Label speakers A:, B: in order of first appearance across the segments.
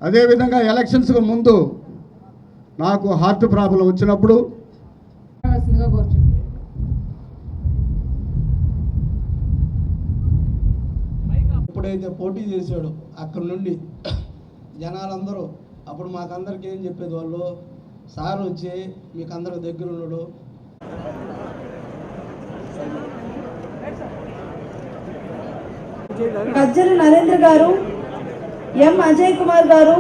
A: అదేవిధంగా ఎలక్షన్స్కు ముందు నాకు హార్ట్ ప్రాబ్లం వచ్చినప్పుడు
B: ఎప్పుడైతే పోటీ చేశాడో అక్కడ నుండి జనాలందరూ అప్పుడు మాకందరికి ఏం చెప్పేది వాళ్ళు, సార్ వచ్చి మీకు అందరికి దగ్గర ఉన్నాడు.
C: గజ్జల నరేంద్ర గారు, ఎం అజయ్ కుమార్ గారు,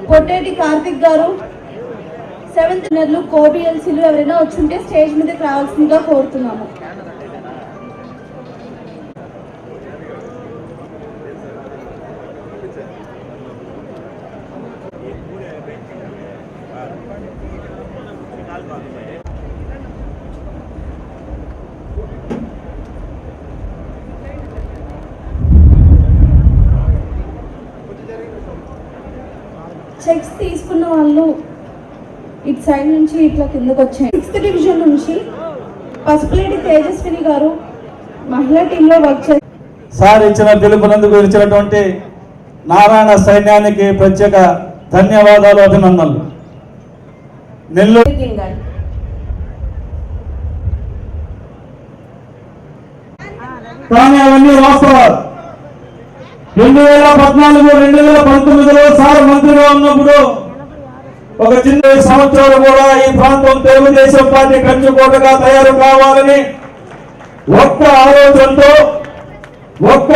C: పొట్టేటి కార్తిక్ గారు, 7th నెలలు కోబిఎల్సీలు ఎవరైనా వచ్చుంటే స్టేజ్ మీదకి రావాల్సిందిగా కోరుతున్నాము. చెక్స్ తీసుకున్న వాళ్ళు ఇటు సైడ్ నుంచి ఇట్లా కిందకు వచ్చాయి. 6th డివిజన్ నుంచి పసుపులేటి తేజస్విని గారు మహిళా టీంలో వర్క్ చేస్తారు.
D: సార్ ఇచ్చిన పిలుపునందుకు ఇచ్చినటువంటి నారాయణ సైన్యానికి ప్రత్యేక ధన్యవాదాలు, అభినందనలు. నెల్లూరు కానీ అవన్నీ వాస్తవాలు. 2014, 2019లో సార్ మంత్రిగా ఉన్నప్పుడు ఒక చిన్న సంవత్సరాలు కూడా ఈ ప్రాంతం తెలుగుదేశం పార్టీ కంచుకోటగా తయారు కావాలని ఒక్క ఆలోచనతో
E: ఒక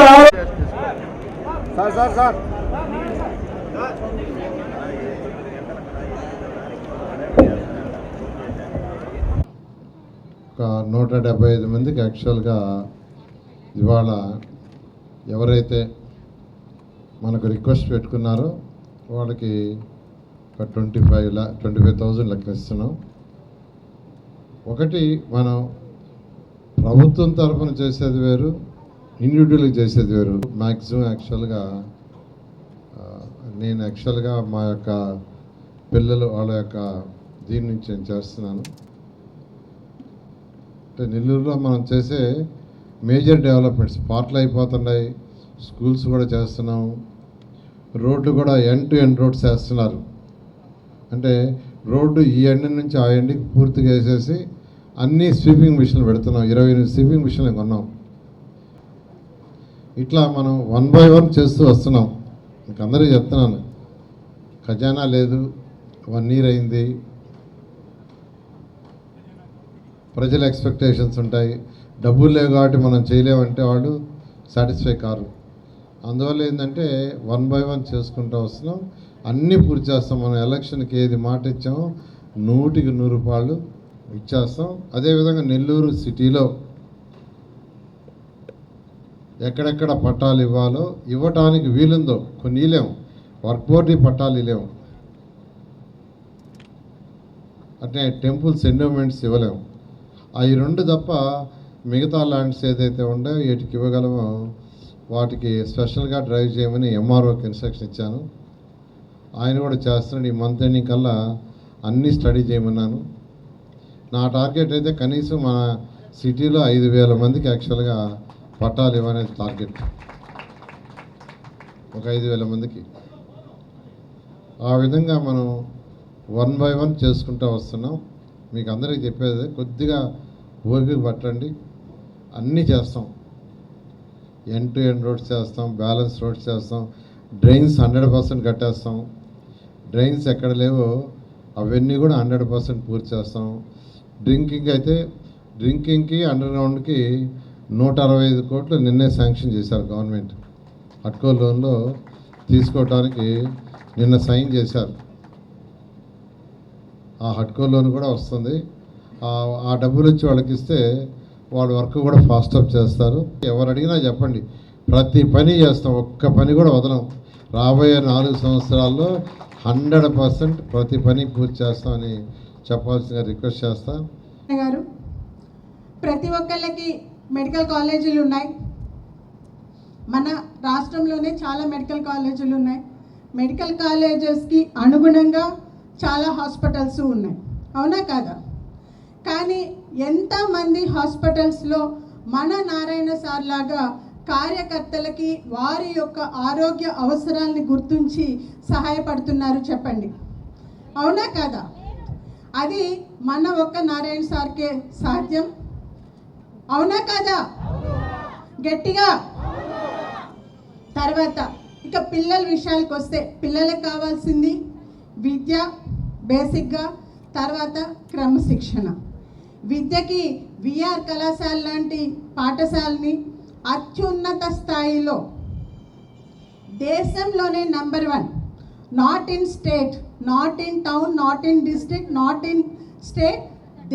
E: 175 మందికి యాక్చువల్గా ఇవాళ ఎవరైతే మనకు రిక్వెస్ట్ పెట్టుకున్నారో వాళ్ళకి ఒక 25,000 లెక్క ఇస్తున్నాం. ఒకటి మనం ప్రభుత్వం తరఫున చేసేది వేరు, ఇండివిజువల్గా చేసేది వేరు. మ్యాక్సిమం యాక్చువల్గా మా యొక్క పిల్లలు వాళ్ళ యొక్క దీని నుంచి నేను చేస్తున్నాను. అంటే నెల్లూరులో మనం చేసే మేజర్ డెవలప్మెంట్స్ పార్ట్లు అయిపోతున్నాయి, స్కూల్స్ కూడా చేస్తున్నాం, రోడ్లు కూడా ఎండ్ టు ఎండ్ రోడ్స్ వేస్తున్నారు. అంటే రోడ్డు ఈ ఎండ్ నుంచి ఆ ఎండ్కి పూర్తిగా వేసేసి అన్నీ స్వీపింగ్ మిషన్లు పెడుతున్నాం. 28 స్వీపింగ్ మిషన్లు కొన్నాం. ఇట్లా మనం 1 by 1 చేస్తూ వస్తున్నాం. ఇంక అందరికీ చెప్తున్నాను, ఖజానా లేదు, 1 year అయింది, ప్రజల ఎక్స్పెక్టేషన్స్ ఉంటాయి, డబ్బులు లేవు కాబట్టి మనం చేయలేమంటే వాళ్ళు సాటిస్ఫై కారు. అందువల్ల ఏంటంటే 1 by 1 చేసుకుంటూ వస్తున్నాం, అన్నీ పూర్తి చేస్తాం. మనం ఎలక్షన్కి ఏది మాట ఇచ్చామో 100కి 100 రూపాయలు ఇచ్చేస్తాం. అదేవిధంగా నెల్లూరు సిటీలో ఎక్కడెక్కడ పట్టాలు ఇవ్వాలో ఇవ్వటానికి వీలుందో కొన్ని ఇలేము, వర్క్ బోర్డు పట్టాలు ఇలేము, అట్నే టెంపుల్స్ ఎండోమెంట్స్ ఇవ్వలేము. అవి 2 తప్ప మిగతా ల్యాండ్స్ ఏదైతే ఉండో వీటికి ఇవ్వగలమో వాటికి స్పెషల్గా డ్రైవ్ చేయమని ఎంఆర్ఓకి ఇన్స్ట్రక్షన్ ఇచ్చాను. ఆయన కూడా చేస్తున్నాడు. ఈ మంత్ ఎండింగ్ కల్లా అన్నీ స్టడీ చేయమన్నాను. నా టార్గెట్ అయితే కనీసం మన సిటీలో 5,000 మందికి యాక్చువల్గా పట్టాలు ఇవ్వనేది టార్గెట్, ఒక 5,000 మందికి. ఆ విధంగా మనం 1 by 1 చేసుకుంటూ వస్తున్నాం. మీకు అందరికీ చెప్పేది కొద్దిగా ఓపిక పట్టండి, అన్నీ చేస్తాం. ఎండ్ టు ఎండ్ రోడ్స్ చేస్తాం, బ్యాలెన్స్ రోడ్స్ చేస్తాం, డ్రైన్స్ 100% కట్టేస్తాం. డ్రైన్స్ ఎక్కడ లేవో అవన్నీ కూడా 100% పూర్తి చేస్తాం. డ్రింకింగ్కి అండర్ గ్రౌండ్కి 165 కోట్లు నిన్నే శాంక్షన్ చేశారు గవర్నమెంట్. హట్కో లోన్లో తీసుకోవడానికి నిన్న సైన్ చేశారు. ఆ హట్కో లోన్ కూడా వస్తుంది. ఆ డబ్బులు వచ్చి వాళ్ళకి ఇస్తే వాళ్ళ వర్క్ కూడా ఫాస్ట్ అప్ చేస్తారు. ఎవరు అడిగినా చెప్పండి, ప్రతి పని చేస్తాం, ఒక్క పని కూడా వదలం. రాబోయే 4 సంవత్సరాల్లో 100% ప్రతి పని పూర్తి చేస్తామని చెప్పాల్సిందిగా రిక్వెస్ట్ చేస్తా.
F: గారు, ప్రతి ఒక్కళ్ళకి మెడికల్ కాలేజీలు ఉన్నాయి. మన రాష్ట్రంలోనే చాలా మెడికల్ కాలేజీలు ఉన్నాయి. మెడికల్ కాలేజెస్కి అనుగుణంగా చాలా హాస్పిటల్స్ ఉన్నాయి, అవునా కాదా? కానీ ఎంతమంది హాస్పిటల్స్లో మన నారాయణ సార్ లాగా కార్యకర్తలకి వారి యొక్క ఆరోగ్య అవసరాలని గుర్తించి సహాయపడుతున్నారు చెప్పండి, అవునా కాదా? అది మన ఒక్క నారాయణ సార్కే సాధ్యం, అవునా కాదా? గట్టిగా. తర్వాత ఇక పిల్లల విషయానికి వస్తే పిల్లలకు కావాల్సింది విద్య బేసిక్గా, తర్వాత క్రమశిక్షణ. విద్యకి విఆర్ కళాశాల లాంటి పాఠశాలని అత్యున్నత స్థాయిలో దేశంలోనే number 1, not in state, not in town, not in district, not in state,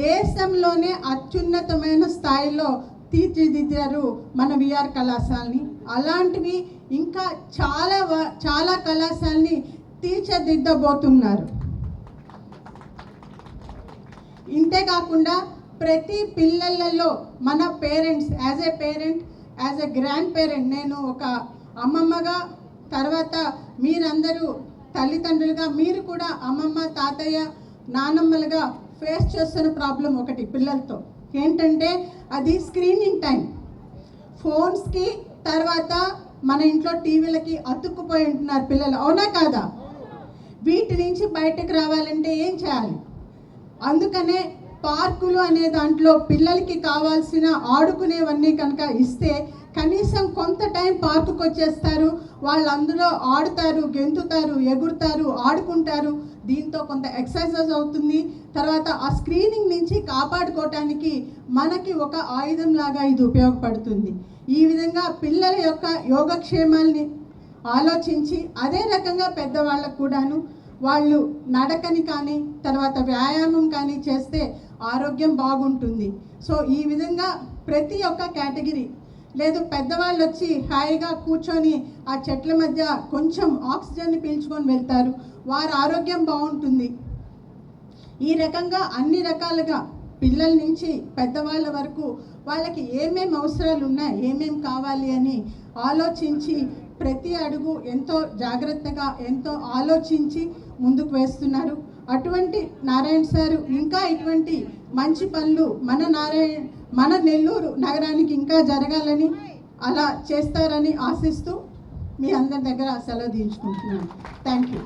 F: దేశంలోనే అత్యున్నతమైన స్థాయిలో తీర్చిదిద్దారు మన విఆర్ కళాశాలని. అలాంటివి ఇంకా చాలా కళాశాలని తీర్చిదిద్దబోతున్నారు. ఇంతేకాకుండా ప్రతి పిల్లలలో మన parents, as a parent, as a grand parent, నేను ఒక అమ్మమ్మగా, తర్వాత మీరందరూ తల్లిదండ్రులుగా మీరు కూడా అమ్మమ్మ తాతయ్య నానమ్మలుగా ఫేస్ చేస్తున్న ప్రాబ్లం ఒకటి పిల్లలతో ఏంటంటే అది స్క్రీనింగ్ టైం. ఫోన్స్కి తర్వాత మన ఇంట్లో టీవీలకి అతుక్కుపోయి ఉంటున్నారు పిల్లలు, అవునా కాదా? వీటి నుంచి బయటకు రావాలంటే ఏం చేయాలి? అందుకనే పార్కులు అనే దాంట్లో పిల్లలకి కావాల్సిన ఆడుకునేవన్నీ కనుక ఇస్తే కనీసం కొంత టైం పార్కుకి వచ్చేస్తారు, వాళ్ళు అందులో ఆడుతారు, గెంతుతారు, ఎగురుతారు, ఆడుకుంటారు. దీంతో కొంత ఎక్సర్సైజ్ అవుతుంది. తర్వాత ఆ స్క్రీనింగ్ నుంచి కాపాడుకోవటానికి మనకి ఒక ఆయుధం లాగా ఇది ఉపయోగపడుతుంది. ఈ విధంగా పిల్లల యొక్క యోగక్షేమాల్ని ఆలోచించి అదే రకంగా పెద్దవాళ్ళకు కూడాను వాళ్ళు నడకని కానీ తర్వాత వ్యాయామం కానీ చేస్తే ఆరోగ్యం బాగుంటుంది. సో ఈ విధంగా ప్రతి ఒక్క కేటగిరీ, లేదు పెద్దవాళ్ళు వచ్చి హాయిగా కూర్చొని ఆ చెట్ల మధ్య కొంచెం ఆక్సిజన్ని పీల్చుకొని వెళ్తారు, వారి ఆరోగ్యం బాగుంటుంది. ఈ రకంగా అన్ని రకాలుగా పిల్లల నుంచి పెద్దవాళ్ళ వరకు వాళ్ళకి ఏమేమి అవసరాలు ఉన్నాయి, ఏమేమి కావాలి అని ఆలోచించి ప్రతి అడుగు ఎంతో జాగ్రత్తగా ఎంతో ఆలోచించి ముందుకు వేస్తున్నారు. అటువంటి నారాయణ సారు ఇంకా ఇటువంటి మంచి పనులు మన నెల్లూరు నగరానికి ఇంకా జరగాలని అలా చేస్తారని ఆశిస్తూ మీ అందరి దగ్గర సెలవు తీయించుకుంటున్నాను. Thank you.